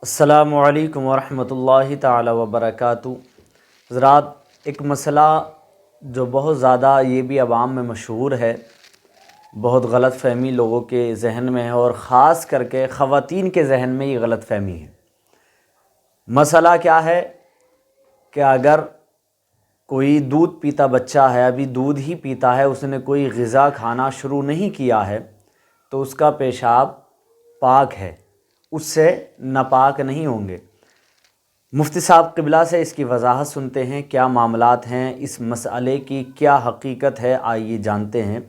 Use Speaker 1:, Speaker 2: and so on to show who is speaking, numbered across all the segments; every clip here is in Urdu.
Speaker 1: السلام علیکم ورحمۃ اللہ تعالی وبرکاتہ۔ حضرات، ایک مسئلہ جو بہت زیادہ یہ بھی عوام میں مشہور ہے، بہت غلط فہمی لوگوں کے ذہن میں ہے، اور خاص کر کے خواتین کے ذہن میں یہ غلط فہمی ہے۔ مسئلہ کیا ہے کہ اگر کوئی دودھ پیتا بچہ ہے، ابھی دودھ ہی پیتا ہے، اس نے کوئی غذا کھانا شروع نہیں کیا ہے، تو اس کا پیشاب پاک ہے، اس سے ناپاک نہیں ہوں گے۔ مفتی صاحب قبلہ سے اس کی وضاحت سنتے ہیں، کیا معاملات ہیں، اس مسئلے کی کیا حقیقت ہے، آئیے جانتے ہیں۔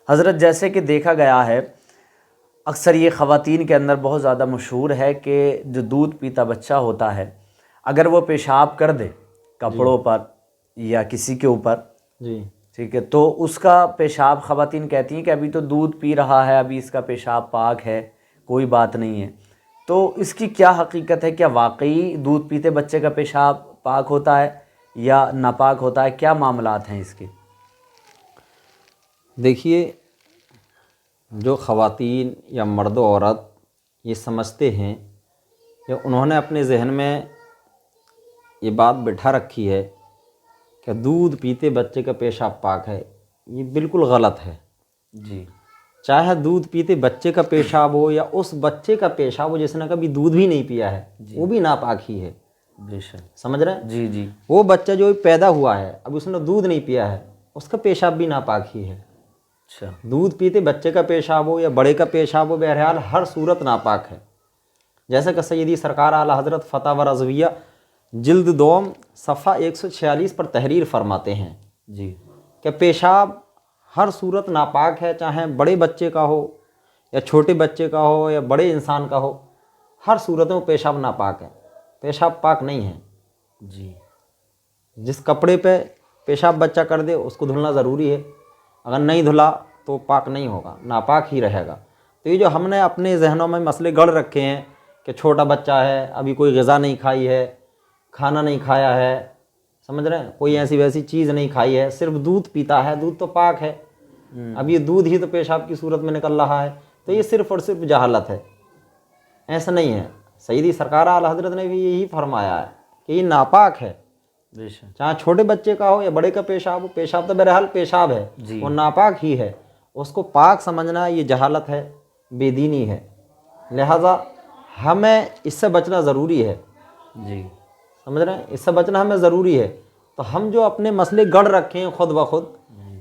Speaker 1: حضرت، جیسے کہ دیکھا گیا ہے، اکثر یہ خواتین کے اندر بہت زیادہ مشہور ہے کہ جو دودھ پیتا بچہ ہوتا ہے، اگر وہ پیشاب کر دے کپڑوں پر یا کسی کے اوپر، ٹھیک ہے، تو اس کا پیشاب، خواتین کہتی ہیں کہ ابھی تو دودھ پی رہا ہے، ابھی اس کا پیشاب پاک ہے، کوئی بات نہیں ہے۔ تو اس کی کیا حقیقت ہے؟ کیا واقعی دودھ پیتے بچے کا پیشاب پاک ہوتا ہے یا ناپاک ہوتا ہے؟ کیا معاملات ہیں اس کے؟
Speaker 2: دیکھیے، جو خواتین یا مرد و عورت یہ سمجھتے ہیں کہ انہوں نے اپنے ذہن میں یہ بات بٹھا رکھی ہے کہ دودھ پیتے بچے کا پیشاب پاک ہے، یہ بالکل غلط ہے۔
Speaker 1: جی،
Speaker 2: چاہے دودھ پیتے بچے کا پیشاب ہو یا اس بچے کا پیشاب ہو جس نے کبھی دودھ بھی نہیں پیا ہے، وہ بھی ناپاک ہی ہے۔
Speaker 1: بے شک،
Speaker 2: سمجھ رہے ہیں؟
Speaker 1: جی جی،
Speaker 2: وہ بچہ جو پیدا ہوا ہے، اب اس نے دودھ نہیں پیا ہے، اس کا پیشاب بھی ناپاک ہی ہے۔
Speaker 1: اچھا،
Speaker 2: دودھ پیتے بچے کا پیشاب ہو یا بڑے کا پیشاب ہو، بہرحال ہر صورت ناپاک ہے۔ جیسا کہ سیدی سرکار اعلیٰ حضرت فتاوی رضویہ جلد دوم صفحہ 146 پر تحریر فرماتے ہیں
Speaker 1: جی،
Speaker 2: کہ پیشاب ہر صورت ناپاک ہے، چاہے بڑے بچے کا ہو یا چھوٹے بچے کا ہو یا بڑے انسان کا ہو، ہر صورت میں پیشاب ناپاک ہے، پیشاب پاک نہیں ہے۔
Speaker 1: جی،
Speaker 2: جس کپڑے پہ پیشاب بچہ کر دے اس کو دھلنا ضروری ہے، اگر نہیں دھلا تو پاک نہیں ہوگا، ناپاک ہی رہے گا۔ تو یہ جو ہم نے اپنے ذہنوں میں مسئلے گڑھ رکھے ہیں کہ چھوٹا بچہ ہے، ابھی کوئی غذا نہیں کھائی ہے، کھانا نہیں کھایا ہے، سمجھ رہے ہیں، کوئی ایسی ویسی چیز نہیں کھائی ہے، صرف دودھ پیتا ہے، دودھ تو پاک ہے، اب یہ دودھ ہی تو پیشاب کی صورت میں نکل رہا ہے، تو یہ صرف اور صرف جہالت ہے، ایسا نہیں ہے۔ سیدی سرکار اعلیٰ حضرت نے بھی یہی فرمایا ہے کہ یہ ناپاک ہے،
Speaker 1: بے شک،
Speaker 2: چاہے چھوٹے بچے کا ہو یا بڑے کا پیشاب ہو، پیشاب تو بہرحال پیشاب ہے،
Speaker 1: جی،
Speaker 2: وہ ناپاک ہی ہے، اس کو پاک سمجھنا یہ جہالت ہے، بے دینی ہے، لہٰذا ہمیں اس سے بچنا ضروری ہے۔
Speaker 1: جی،
Speaker 2: سمجھ رہے ہیں، اس سے بچنا ہمیں ضروری ہے۔ تو ہم جو اپنے مسئلے گڑھ رکھے ہیں خود بخود،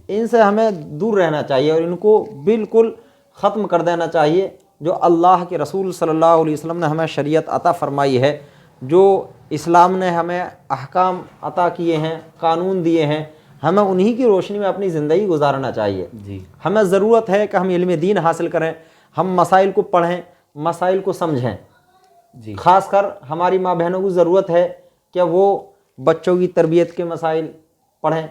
Speaker 2: ان سے ہمیں دور رہنا چاہیے اور ان کو بالکل ختم کر دینا چاہیے۔ جو اللہ کے رسول صلی اللہ علیہ وسلم نے ہمیں شریعت عطا فرمائی ہے، جو اسلام نے ہمیں احکام عطا کیے ہیں، قانون دیے ہیں، ہمیں انہی کی روشنی میں اپنی زندگی گزارنا چاہیے۔
Speaker 1: جی،
Speaker 2: ہمیں ضرورت ہے کہ ہم علم دین حاصل کریں، ہم مسائل کو پڑھیں، مسائل کو سمجھیں۔
Speaker 1: جی،
Speaker 2: خاص کر ہماری ماں بہنوں کو ضرورت ہے کہ وہ بچوں کی تربیت کے مسائل پڑھیں،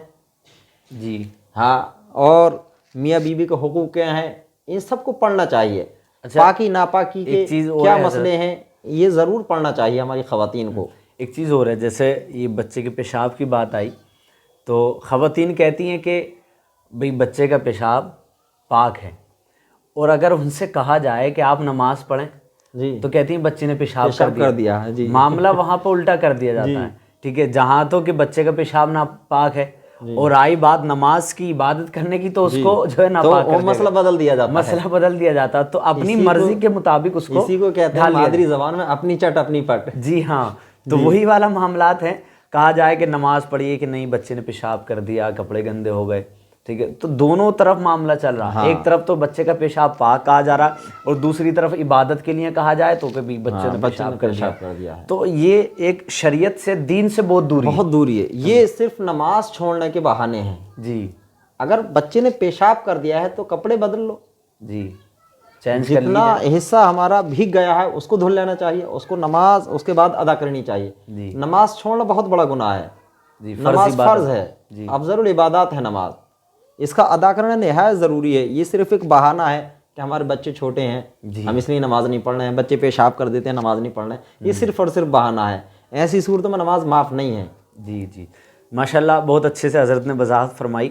Speaker 1: جی،
Speaker 2: ہاں، اور میاں بیوی کے حقوق کیا ہیں، ان سب کو پڑھنا چاہیے۔
Speaker 1: اچھا،
Speaker 2: پاکی ناپاکی کے
Speaker 1: ایک چیز اور
Speaker 2: کیا
Speaker 1: ہے
Speaker 2: مسئلے ہیں، یہ ضرور پڑھنا چاہیے ہماری خواتین کو۔
Speaker 1: ایک چیز اور ہے، جیسے یہ بچے کے پیشاب کی بات آئی، تو خواتین کہتی ہیں کہ بھئی بچے کا پیشاب پاک ہے، اور اگر ان سے کہا جائے کہ آپ نماز پڑھیں
Speaker 2: جی،
Speaker 1: تو کہتی ہیں بچے نے پیشاب
Speaker 2: کر دیا ہے، جی،
Speaker 1: معاملہ وہاں پہ الٹا کر دیا جاتا ہے، ٹھیک ہے، جہاں تو کہ بچے کا پیشاب ناپاک ہے، اور آئی بات نماز کی، عبادت کرنے کی، تو اس کو جو ہے
Speaker 2: تو
Speaker 1: ناپاک
Speaker 2: وہ
Speaker 1: کر دیا
Speaker 2: مسئلہ بدل دیا جاتا ہے،
Speaker 1: مسئلہ بدل دیا جاتا، تو اپنی مرضی کے مطابق اس کو
Speaker 2: اسی کو کہتے ہیں مادری زبان میں اپنی چٹ اپنی پٹ۔
Speaker 1: جی ہاں، تو وہی والا معاملات ہیں۔ کہا جائے کہ نماز پڑھیے کہ نہیں، بچے نے پیشاب کر دیا، کپڑے گندے ہو گئے، ٹھیک ہے، تو دونوں طرف معاملہ چل رہا ہے۔ ایک طرف تو بچے کا پیشاب پاک کہا جا رہا ہے، اور دوسری طرف عبادت کے لیے کہا جائے تو کبھی بچے نے پیشاب کر دیا ہے۔ تو یہ ایک شریعت سے، دین سے بہت دوری ہے،
Speaker 2: بہت دوری ہے، یہ صرف نماز چھوڑنے کے بہانے ہیں۔
Speaker 1: جی،
Speaker 2: اگر بچے نے پیشاب کر دیا ہے تو کپڑے بدل لو،
Speaker 1: جی، چینج کر
Speaker 2: جتنا حصہ ہمارا بھیگ گیا ہے اس کو دھل لینا چاہیے، اس کو نماز اس کے بعد ادا کرنی چاہیے۔
Speaker 1: جی،
Speaker 2: نماز چھوڑنا بہت بڑا گناہ ہے،
Speaker 1: جی،
Speaker 2: نماز فرض ہے،
Speaker 1: جی،
Speaker 2: افضل العبادات ہے نماز، اس کا ادا کرنا نہایت ضروری ہے۔ یہ صرف ایک بہانہ ہے کہ ہمارے بچے چھوٹے ہیں، ہم اس لیے نماز نہیں پڑھ رہے ہیں، بچے پیشاب کر دیتے ہیں نماز نہیں پڑھ رہے ہیں، یہ صرف اور صرف بہانہ ہے، ایسی صورتوں میں نماز معاف نہیں ہے۔
Speaker 1: جی، جی، ماشاءاللہ، بہت اچھے سے حضرت نے وضاحت فرمائی۔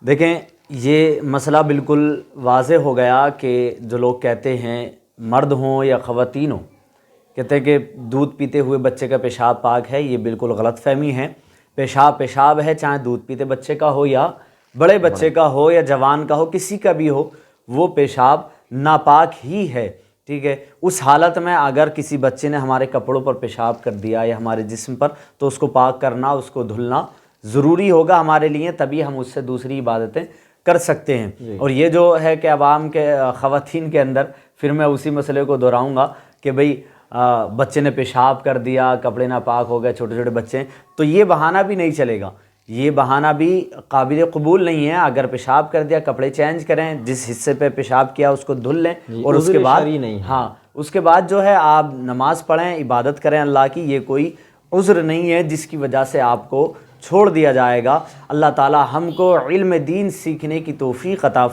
Speaker 1: دیکھیں، یہ مسئلہ بالکل واضح ہو گیا کہ جو لوگ کہتے ہیں، مرد ہوں یا خواتین ہوں، کہتے ہیں کہ دودھ پیتے ہوئے بچے کا پیشاب پاک ہے، یہ بالکل غلط فہمی ہے۔ پیشاب پیشاب ہے، چاہے دودھ پیتے بچے کا ہو یا بڑے بچے کا ہو یا جوان کا ہو، کسی کا بھی ہو، وہ پیشاب ناپاک ہی ہے، ٹھیک ہے۔ اس حالت میں اگر کسی بچے نے ہمارے کپڑوں پر پیشاب کر دیا یا ہمارے جسم پر، تو اس کو پاک کرنا، اس کو دھلنا ضروری ہوگا ہمارے لیے، تبھی ہم اس سے دوسری عبادتیں کر سکتے ہیں۔ اور یہ جو ہے کہ عوام کے خواتین کے اندر، پھر میں اسی مسئلے کو دہراؤں گا کہ بھئی بچے نے پیشاب کر دیا، کپڑے ناپاک ہو گئے، چھوٹے چھوٹے بچے ہیں، تو یہ بہانہ بھی نہیں چلے گا، یہ بہانہ بھی قابل قبول نہیں ہے۔ اگر پیشاب کر دیا، کپڑے چینج کریں، جس حصے پہ پیشاب کیا اس کو دھل لیں، اور اس کے بعد ہاں اس کے بعد جو ہے آپ نماز پڑھیں، عبادت کریں اللہ کی۔ یہ کوئی عذر نہیں ہے جس کی وجہ سے آپ کو چھوڑ دیا جائے گا۔ اللہ تعالی ہم کو علم دین سیکھنے کی توفیق عطا